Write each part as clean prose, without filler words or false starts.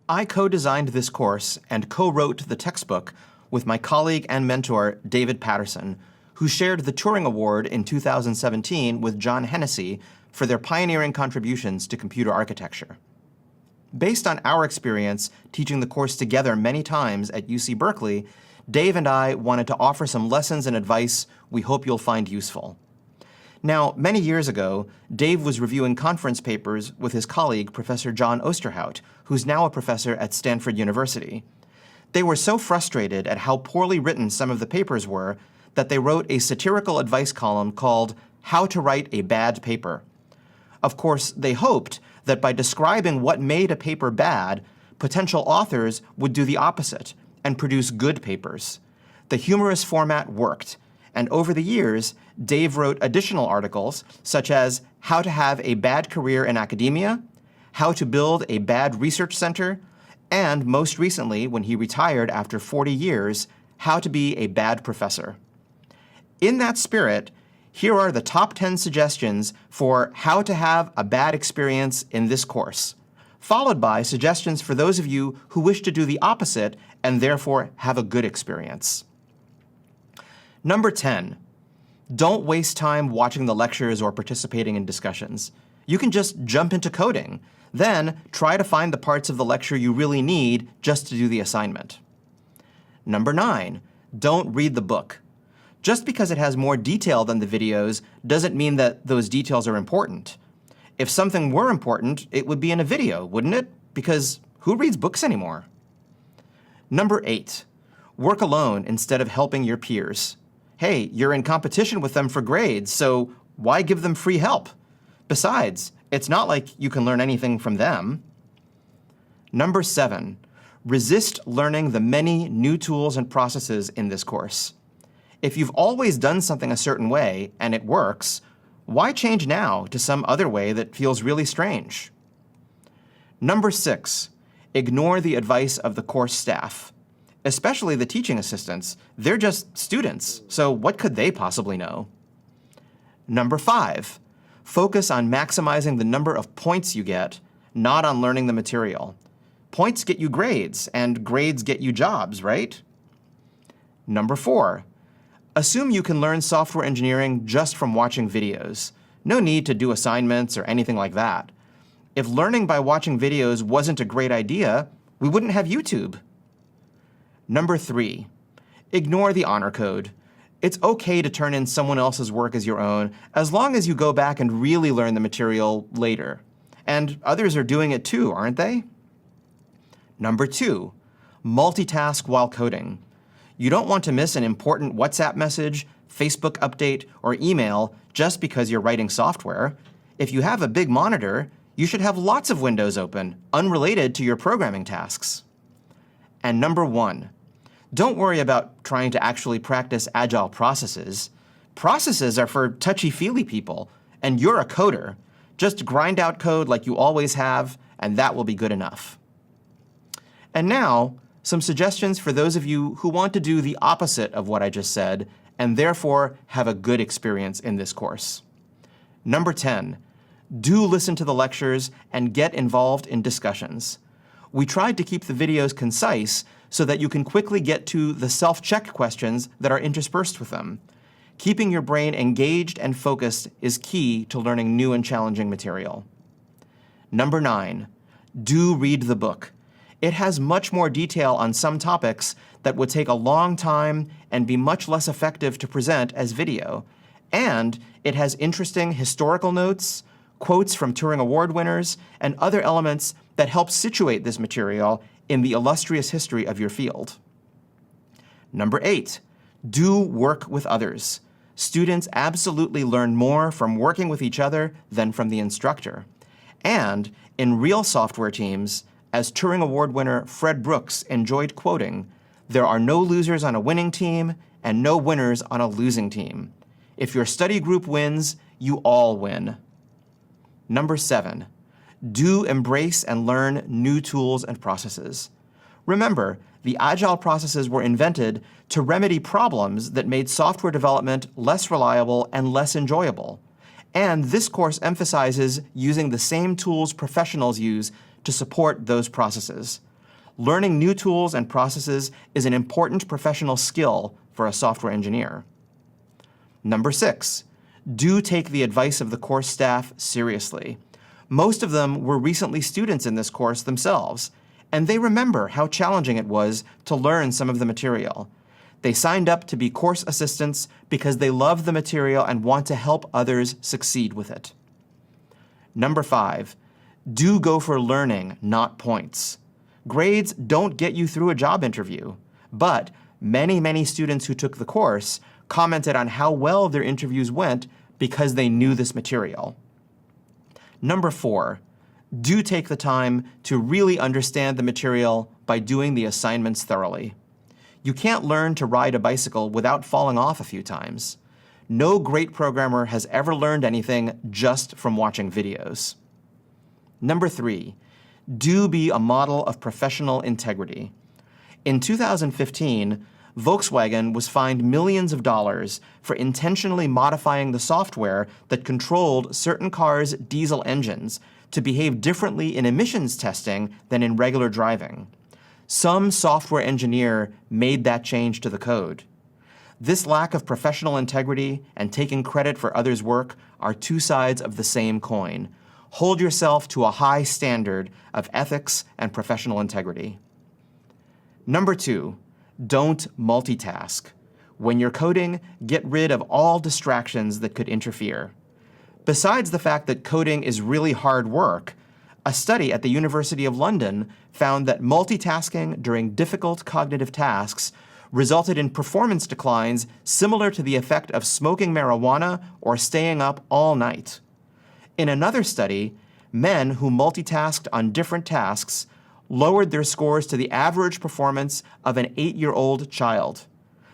I co-designed this course and co-wrote the textbook with my colleague and mentor, David Patterson, who shared the Turing Award in 2017 with John Hennessy for their pioneering contributions to computer architecture. Based on our experience teaching the course together many times at UC Berkeley, Dave and I wanted to offer some lessons and advice we hope you'll find useful. Now, many years ago, Dave was reviewing conference papers with his colleague, Professor John Osterhout, who's now a professor at Stanford University. They were so frustrated at how poorly written some of the papers were that they wrote a satirical advice column called How to Write a Bad Paper. Of course, they hoped that by describing what made a paper bad, potential authors would do the opposite and produce good papers. The humorous format worked, and over the years, Dave wrote additional articles such as How to Have a Bad Career in Academia, How to Build a Bad Research Center, and most recently, when he retired after 40 years, How to Be a Bad Professor. In that spirit, here are the top 10 suggestions for how to have a bad experience in this course, followed by suggestions for those of you who wish to do the opposite and therefore have a good experience. Number 10, don't waste time watching the lectures or participating in discussions. You can just jump into coding. Then try to find the parts of the lecture you really need just to do the assignment. Number 9, don't read the book. Just because it has more detail than the videos doesn't mean that those details are important. If something were important, it would be in a video, wouldn't it? Because who reads books anymore? Number 8, work alone instead of helping your peers. Hey, you're in competition with them for grades, so why give them free help? Besides, it's not like you can learn anything from them. Number 7, resist learning the many new tools and processes in this course. If you've always done something a certain way and it works, why change now to some other way that feels really strange? Number 6, ignore the advice of the course staff. Especially the teaching assistants. They're just students, so what could they possibly know? Number 5, focus on maximizing the number of points you get, not on learning the material. Points get you grades, and grades get you jobs, right? Number 4, assume you can learn software engineering just from watching videos. No need to do assignments or anything like that. If learning by watching videos wasn't a great idea, we wouldn't have YouTube. Number 3, ignore the honor code. It's okay to turn in someone else's work as your own, as long as you go back and really learn the material later. And others are doing it too, aren't they? Number 2, multitask while coding. You don't want to miss an important WhatsApp message, Facebook update, or email just because you're writing software. If you have a big monitor, you should have lots of windows open, unrelated to your programming tasks. And number 1, don't worry about trying to actually practice agile processes. Processes are for touchy-feely people, and you're a coder. Just grind out code like you always have, and that will be good enough. And now, some suggestions for those of you who want to do the opposite of what I just said, and therefore have a good experience in this course. Number 10, do listen to the lectures and get involved in discussions. We tried to keep the videos concise so that you can quickly get to the self-check questions that are interspersed with them. Keeping your brain engaged and focused is key to learning new and challenging material. Number 9, do read the book. It has much more detail on some topics that would take a long time and be much less effective to present as video. And it has interesting historical notes, quotes from Turing Award winners, and other elements that help situate this material in the illustrious history of your field. Number 8, do work with others. Students absolutely learn more from working with each other than from the instructor. And in real software teams, as Turing Award winner Fred Brooks enjoyed quoting, there are no losers on a winning team and no winners on a losing team. If your study group wins, you all win. Number 7, do embrace and learn new tools and processes. Remember, the agile processes were invented to remedy problems that made software development less reliable and less enjoyable. And this course emphasizes using the same tools professionals use to support those processes. Learning new tools and processes is an important professional skill for a software engineer. Number 6, do take the advice of the course staff seriously. Most of them were recently students in this course themselves, and they remember how challenging it was to learn some of the material. They signed up to be course assistants because they love the material and want to help others succeed with it. Number 5, do go for learning, not points. Grades don't get you through a job interview, but many students who took the course commented on how well their interviews went because they knew this material. Number 4, do take the time to really understand the material by doing the assignments thoroughly. You can't learn to ride a bicycle without falling off a few times. No great programmer has ever learned anything just from watching videos. Number 3, do be a model of professional integrity. In 2015, Volkswagen was fined millions of dollars for intentionally modifying the software that controlled certain cars' diesel engines to behave differently in emissions testing than in regular driving. Some software engineer made that change to the code. This lack of professional integrity and taking credit for others' work are two sides of the same coin. Hold yourself to a high standard of ethics and professional integrity. Number 2, don't multitask. When you're coding, get rid of all distractions that could interfere. Besides the fact that coding is really hard work, a study at the University of London found that multitasking during difficult cognitive tasks resulted in performance declines similar to the effect of smoking marijuana or staying up all night. In another study, men who multitasked on different tasks lowered their scores to the average performance of an 8-year-old child.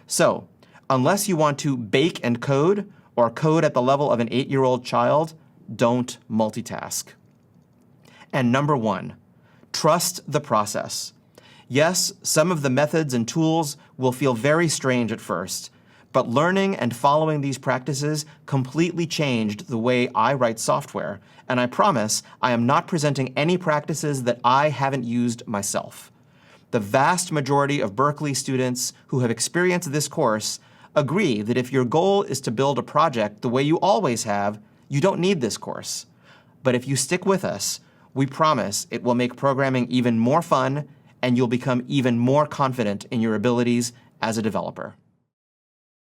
So, unless you want to bake and code or code at the level of an 8-year-old child, don't multitask. And number 1, trust the process. Yes, some of the methods and tools will feel very strange at first, but learning and following these practices completely changed the way I write software, and I promise I am not presenting any practices that I haven't used myself. The vast majority of Berkeley students who have experienced this course agree that if your goal is to build a project the way you always have, you don't need this course. But if you stick with us, we promise it will make programming even more fun and you'll become even more confident in your abilities as a developer.